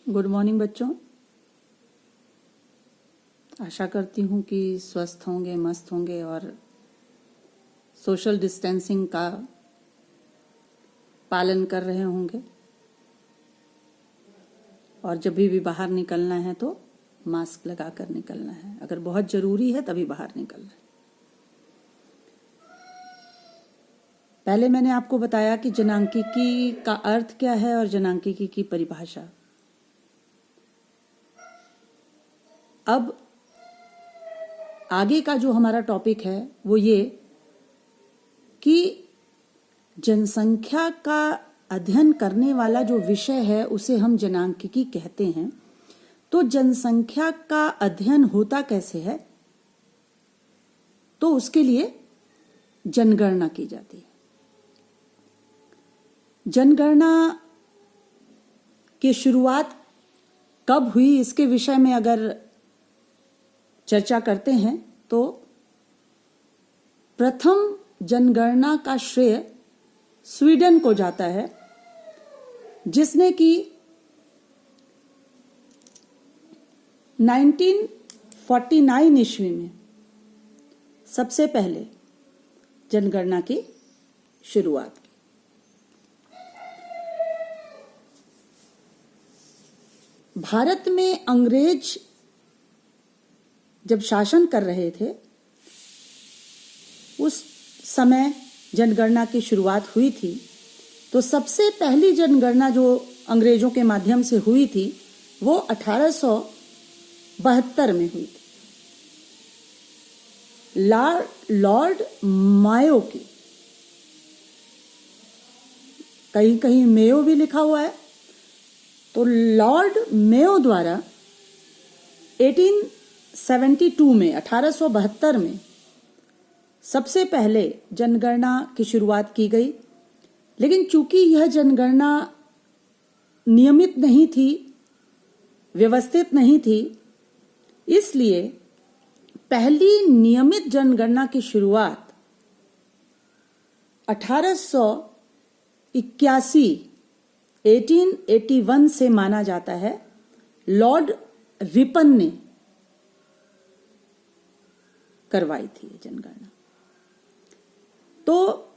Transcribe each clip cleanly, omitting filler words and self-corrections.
Good morning बच्चों। आशा करती हूँ कि स्वस्थ होंगे, मस्त होंगे और सोशल डिस्टेंसिंग का पालन कर रहे होंगे। और जब भी बाहर निकलना है तो मास्क लगा कर निकलना है। अगर बहुत जरूरी है तभी बाहर निकलना है। पहले मैंने आपको बताया कि जनांकिकी का अर्थ क्या है और जनांकिकी की परिभाषा। अब आगे का जो हमारा टॉपिक है वो ये कि जनसंख्या का अध्ययन करने वाला जो विषय है उसे हम जनांकिकी कहते हैं। तो जनसंख्या का अध्ययन होता कैसे है? तो उसके लिए जनगणना की जाती है। जनगणना की शुरुआत कब हुई इसके विषय में अगर चर्चा करते हैं तो प्रथम जनगणना का श्रेय स्वीडन को जाता है, जिसने कि 1949 ईस्वी में सबसे पहले जनगणना की शुरुआत की। भारत में अंग्रेज जब शासन कर रहे थे उस समय जनगणना की शुरुआत हुई थी। तो सबसे पहली जनगणना जो अंग्रेजों के माध्यम से हुई थी वो 1872 में हुई थी। लॉर्ड मायो की, कहीं कहीं मेयो भी लिखा हुआ है, तो लॉर्ड मेयो द्वारा 1872 में सबसे पहले जनगणना की शुरुआत की गई। लेकिन चूंकि यह जनगणना नियमित नहीं थी, व्यवस्थित नहीं थी, इसलिए पहली नियमित जनगणना की शुरुआत 1881 से माना जाता है। लॉर्ड रिपन ने करवाई थी जनगणना। तो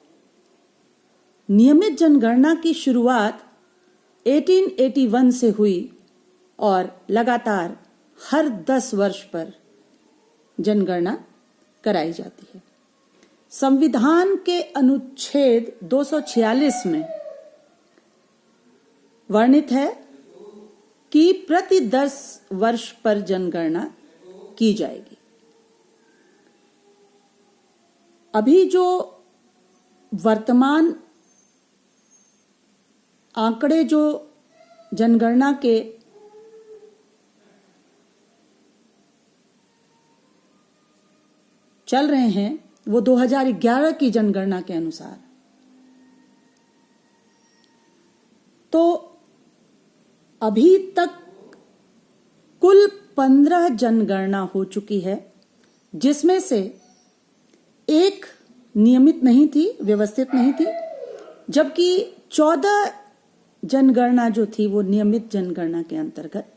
नियमित जनगणना की शुरुआत 1881 से हुई और लगातार हर 10 वर्ष पर जनगणना कराई जाती है। संविधान के अनुच्छेद 246 में वर्णित है कि प्रति 10 वर्ष पर जनगणना की जाएगी। अभी जो वर्तमान आंकड़े जो जनगणना के चल रहे हैं वो 2011 की जनगणना के अनुसार। तो अभी तक कुल 15 जनगणना हो चुकी है, जिसमें से एक नियमित नहीं थी, व्यवस्थित नहीं थी, जबकि 14 जनगणना जो थी वो नियमित जनगणना के अंतर्गत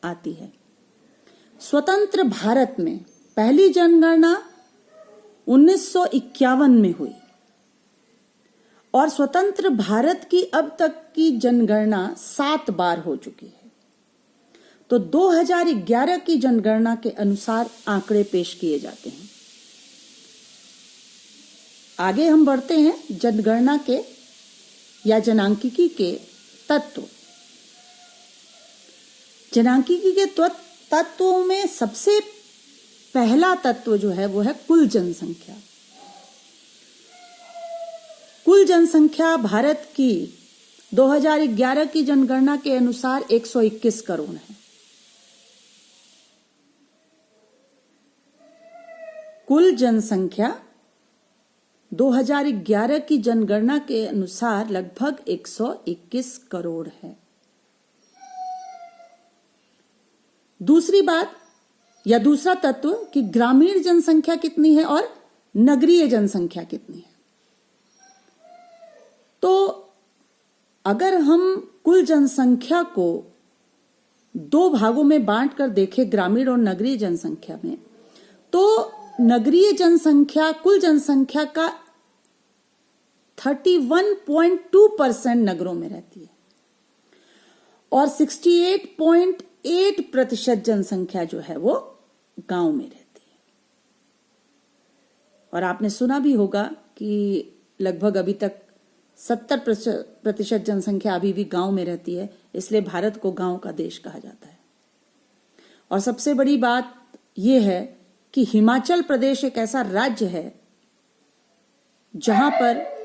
आती है। स्वतंत्र भारत में पहली जनगणना 1951 में हुई और स्वतंत्र भारत की अब तक की जनगणना 7 बार हो चुकी है। तो 2011 की जनगणना के अनुसार आंकड़े पेश किए जाते हैं। आगे हम बढ़ते हैं जनगणना के या जनांकिकी के तत्व। जनांकिकी के तत्वों में सबसे पहला तत्व जो है वो है कुल जनसंख्या। कुल जनसंख्या भारत की 2011 की जनगणना के अनुसार 121 करोड़ है। कुल जनसंख्या 2011 की जनगणना के अनुसार लगभग 121 करोड़ है। दूसरी बात या दूसरा तत्व कि ग्रामीण जनसंख्या कितनी है और नगरीय जनसंख्या कितनी है। तो अगर हम कुल जनसंख्या को दो भागों में बांटकर देखें ग्रामीण और नगरीय जनसंख्या में, तो नगरीय जनसंख्या कुल जनसंख्या का 31.2% नगरों में रहती है और 68.8% जनसंख्या जो है वो गांव में रहती है। और आपने सुना भी होगा कि लगभग अभी तक 70% जनसंख्या अभी भी गांव में रहती है, इसलिए भारत को गांव का देश कहा जाता है। और सबसे बड़ी बात यह है कि हिमाचल प्रदेश एक ऐसा राज्य है जहां पर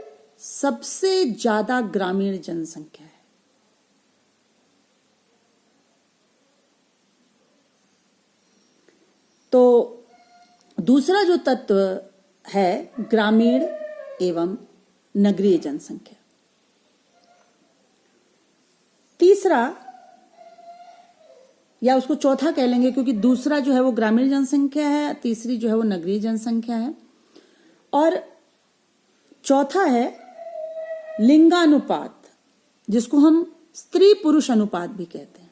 सबसे ज्यादा ग्रामीण जनसंख्या है। तो दूसरा जो तत्व है ग्रामीण एवं नगरीय जनसंख्या। तीसरा या उसको चौथा कह लेंगे, क्योंकि दूसरा जो है वो ग्रामीण जनसंख्या है, तीसरी जो है वो नगरीय जनसंख्या है, और चौथा है लिंगानुपात, जिसको हम स्त्री पुरुष अनुपात भी कहते हैं।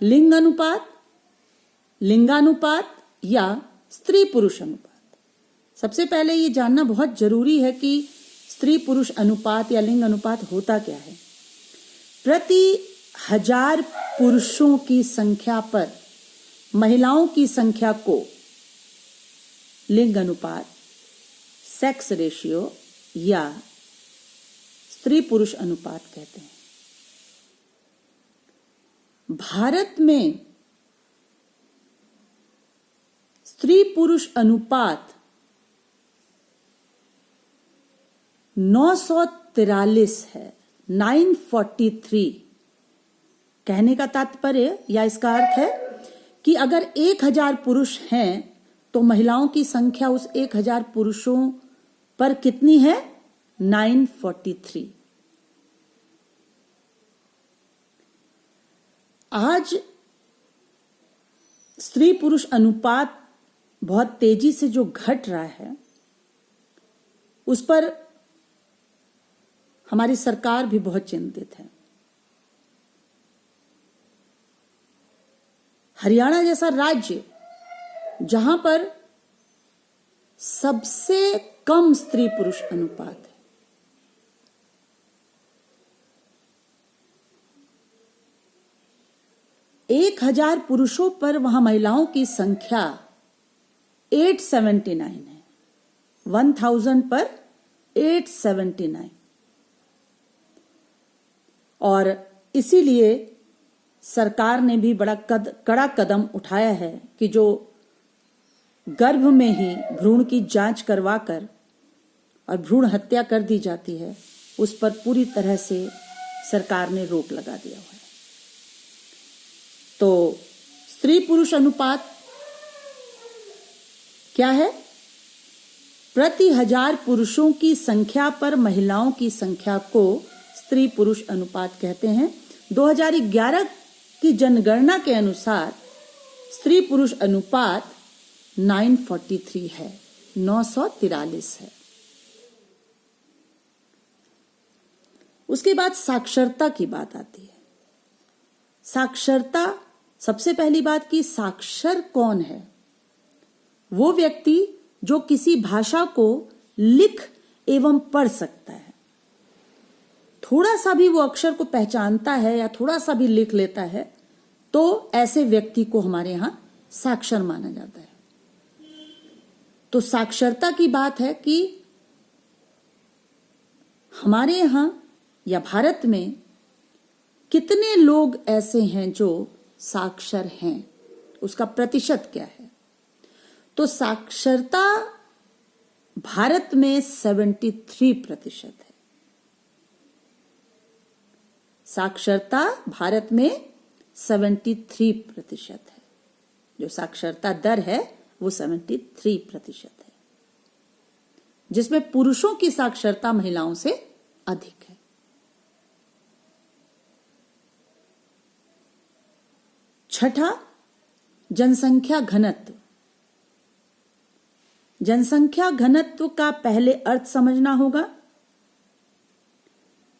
लिंग अनुपात, लिंगानुपात या स्त्री पुरुष अनुपात। सबसे पहले ये जानना बहुत जरूरी है कि स्त्री पुरुष अनुपात या लिंग अनुपात होता क्या है। प्रति 1000 पुरुषों की संख्या पर महिलाओं की संख्या को लिंग अनुपात, सेक्स रेशियो या स्त्री पुरुष अनुपात कहते हैं। भारत में स्त्री पुरुष अनुपात 943 है, 943। कहने का तात्पर्य या इसका अर्थ है कि अगर 1000 पुरुष हैं तो महिलाओं की संख्या उस 1000 पुरुषों पर कितनी है? 943। आज स्त्री पुरुष अनुपात बहुत तेजी से जो घट रहा है उस पर हमारी सरकार भी बहुत चिंतित है। हरियाणा जैसा राज्य जहां पर सबसे कम स्त्री पुरुष अनुपात है, 1000 पुरुषों पर वहां महिलाओं की संख्या 879 है। 1000 पर 879। और इसीलिए सरकार ने भी बड़ा कड़ा कदम उठाया है कि जो गर्भ में ही भ्रूण की जांच करवाकर और भ्रूण हत्या कर दी जाती है उस पर पूरी तरह से सरकार ने रोक लगा दिया हुआ है। तो स्त्री पुरुष अनुपात क्या है? प्रति 1000 पुरुषों की संख्या पर महिलाओं की संख्या को स्त्री पुरुष अनुपात कहते हैं। 2011 की जनगणना के अनुसार स्त्री पुरुष अनुपात 943 है, 943 है। उसके बाद साक्षरता की बात आती है। साक्षरता, सबसे पहली बात कि साक्षर कौन है? वो व्यक्ति जो किसी भाषा को लिख एवं पढ़ सकता है, थोड़ा सा भी वो अक्षर को पहचानता है या थोड़ा सा भी लिख लेता है तो ऐसे व्यक्ति को हमारे यहां साक्षर माना जाता है। तो साक्षरता की बात है कि हमारे यहां या भारत में कितने लोग ऐसे हैं जो साक्षर हैं, उसका प्रतिशत क्या है? तो साक्षरता भारत में 73% है। साक्षरता भारत में 73% है। जो साक्षरता दर है वो 73% है, जिसमें पुरुषों की साक्षरता महिलाओं से अधिक है। छठा, जनसंख्या घनत्व। जनसंख्या घनत्व का पहले अर्थ समझना होगा।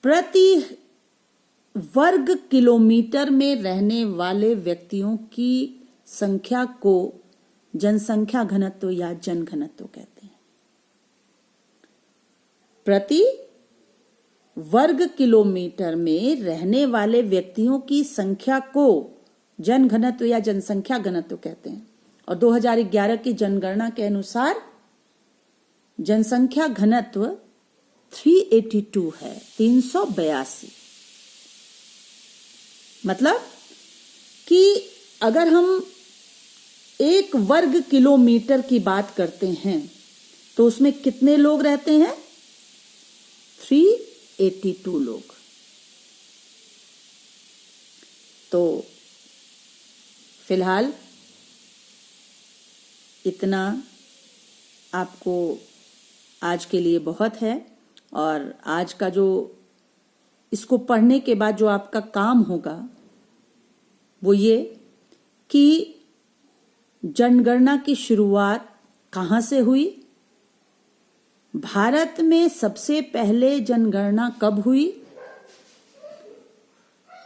प्रति वर्ग किलोमीटर में रहने वाले व्यक्तियों की संख्या को जनसंख्या घनत्व या जनघनत्व कहते हैं। प्रति वर्ग किलोमीटर में रहने वाले व्यक्तियों की संख्या को जनघनत्व या जनसंख्या घनत्व कहते हैं। और 2011 की जनगणना के अनुसार जनसंख्या घनत्व 382 है, 382। मतलब कि अगर हम एक वर्ग किलोमीटर की बात करते हैं तो उसमें कितने लोग रहते हैं? 382 लोग। तो फिलहाल इतना आपको आज के लिए बहुत है। और आज का जो इसको पढ़ने के बाद जो आपका काम होगा वो ये कि जनगणना की शुरुआत कहाँ से हुई, भारत में सबसे पहले जनगणना कब हुई,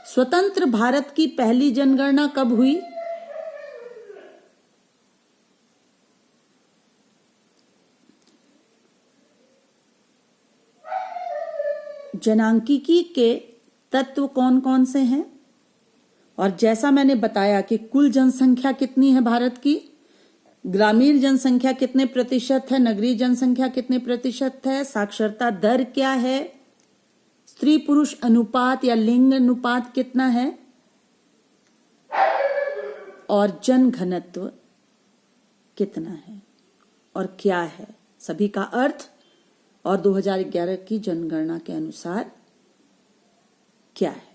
स्वतंत्र भारत की पहली जनगणना कब हुई, जनांकिकी के तत्व कौन कौन से हैं, और जैसा मैंने बताया कि कुल जनसंख्या कितनी है भारत की, ग्रामीण जनसंख्या कितने प्रतिशत है, नगरीय जनसंख्या कितने प्रतिशत है, साक्षरता दर क्या है, स्त्री पुरुष अनुपात या लिंग अनुपात कितना है, और जनघनत्व कितना है और क्या है, सभी का अर्थ और 2011 की जनगणना के अनुसार क्या है।